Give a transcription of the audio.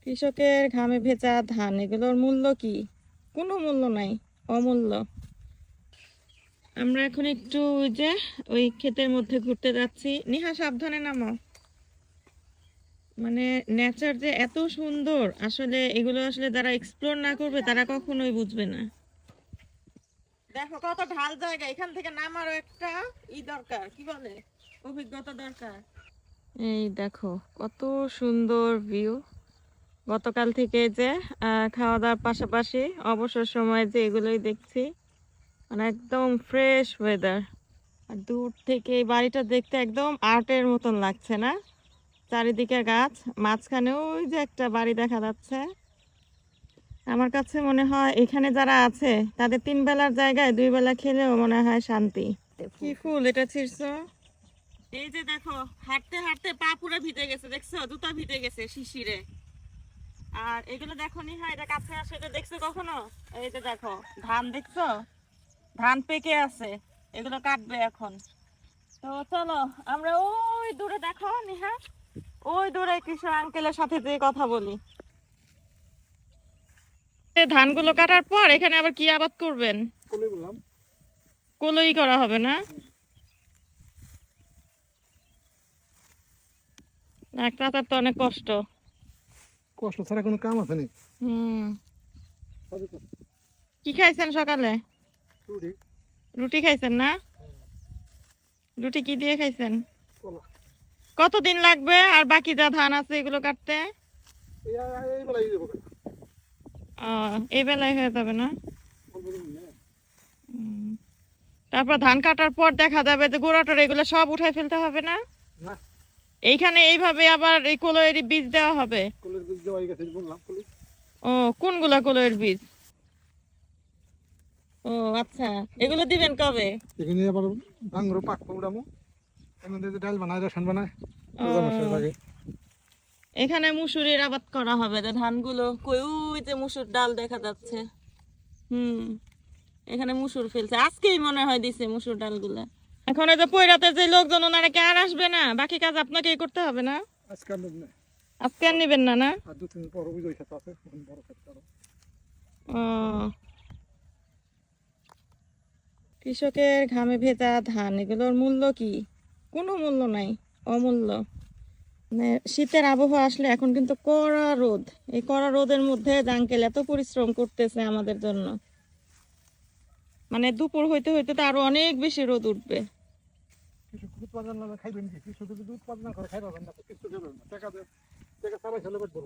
কৃষকের ঘামে ভেজা ধান, এগুলোর মূল্য কি? কোনো মূল্য নাই, অমূল্য। আমরা এখন একটু ওই ক্ষেতের মধ্যে ঘুরতে যাচ্ছি। নিহা, সাবধানে নামো। মানে নেচার যে এত সুন্দর, আসলে এগুলো আসলে যারা এক্সপ্লোর না করবে তারা কখনোই বুঝবে না। দেখো কত ঢাল জায়গা, এখান থেকে নামারও একটা দরকার, কি বলে, অভিজ্ঞতা দরকার। এই দেখো কত সুন্দর ভিউ। গতকাল থেকে খাওয়া দাওয়ার পাশাপাশি অবসর সময় এগুলোই দেখছি। মানে একদম ফ্রেশ ওয়েদার। আর দূর থেকে এই বাড়িটা দেখতে একদম আর্টের মতন লাগছে না? চারিদিকে গাছ, মাঝখানে ওই যে একটা বাড়ি দেখা যাচ্ছে। আমার কাছে মনে হয় এখানে যারা আছে তাদের 3 বেলার জায়গায় 2 বেলা খেলেও মনে হয় শান্তি। কি ফুল এটা ছিড়ছো? এই যে দেখো, হাঁটতে হাঁটতে পা পুরো ভিজে গেছে, দেখছো? জুতা ভিজে গেছে শিশিরে। আর এগুলো দেখো নিহা, এটা কাছে আসে, এটা দেখছো কখনো? এই যে দেখো ধান, দেখছো? ধান পেকে আছে, এগুলো কাটবে এখন। তো চলো আমরা ওই দূরে, দেখো নিহা, ওই দূরে কৃষক আঙ্কেলের সাথে যে কথা বলি। ধানগুলো কাটার পর এখানে আবার কি আবাদ করবেন? কলই করা হবে না? একটা তো অনেক কষ্ট। কষ্ট ছাড়া কোনো কাম আছে নি? কি খাইছেন সকালে? রুটি খাইছেন না? রুটি কি দিয়ে খাইছেন? কতদিন লাগবে আর বাকি যা ধান আছে এগুলো কাটতে? এই বেলায় হয়ে যাবে না? তারপর ধান কাটার পর দেখা যাবে যে গোড়াটোর এগুলো সব উঠাই ফেলতে হবে না? এইখানে এইভাবে আবার এই কলইয়ের বীজ দেওয়া হবে? ও, কোনগুলা কলইয়ের বীজ? ও আচ্ছা, এগুলো দিবেন কবে? এখানে আবার ভাঙরো পাক উড়ামো, এখানে ডাল বানায়, রসুন বানায়। এখানে মুসুরির আবাদ করা হবে, যে ধানগুলো কই, ওই যে মুসুর ডাল দেখা যাচ্ছে। এখানে মুসুর ফেলছে, আজকেই মনে হয় দিছে মুসুর ডালগুলা। এখন এই যে পৈরাতে যে লোকজন, ওনারা কি আর আসবে না? বাকি কাজ আপনাকেই করতে হবে না? আজকে আর নিবেন না? না, কৃষকের ঘামে ভেজা ধান, এগুলোর মূল্য কি? কোনো মূল্য নাই, অমূল্য। মানে শীতের আবহাওয়া আসলে এখন কিন্তু কড়া রোদ, এই কড়া রোদের মধ্যে আঙ্কেল এত পরিশ্রম করতেছে আমাদের জন্য। মানে দুপুর হইতে হইতে তো আরো অনেক বেশি রোদ উঠবে। উৎপাদন খাইবেন কি? কৃষক যদি উৎপাদন করে খাই পাবেন না, কিছু দেবেন না, টাকা চালাই চলে বলবো।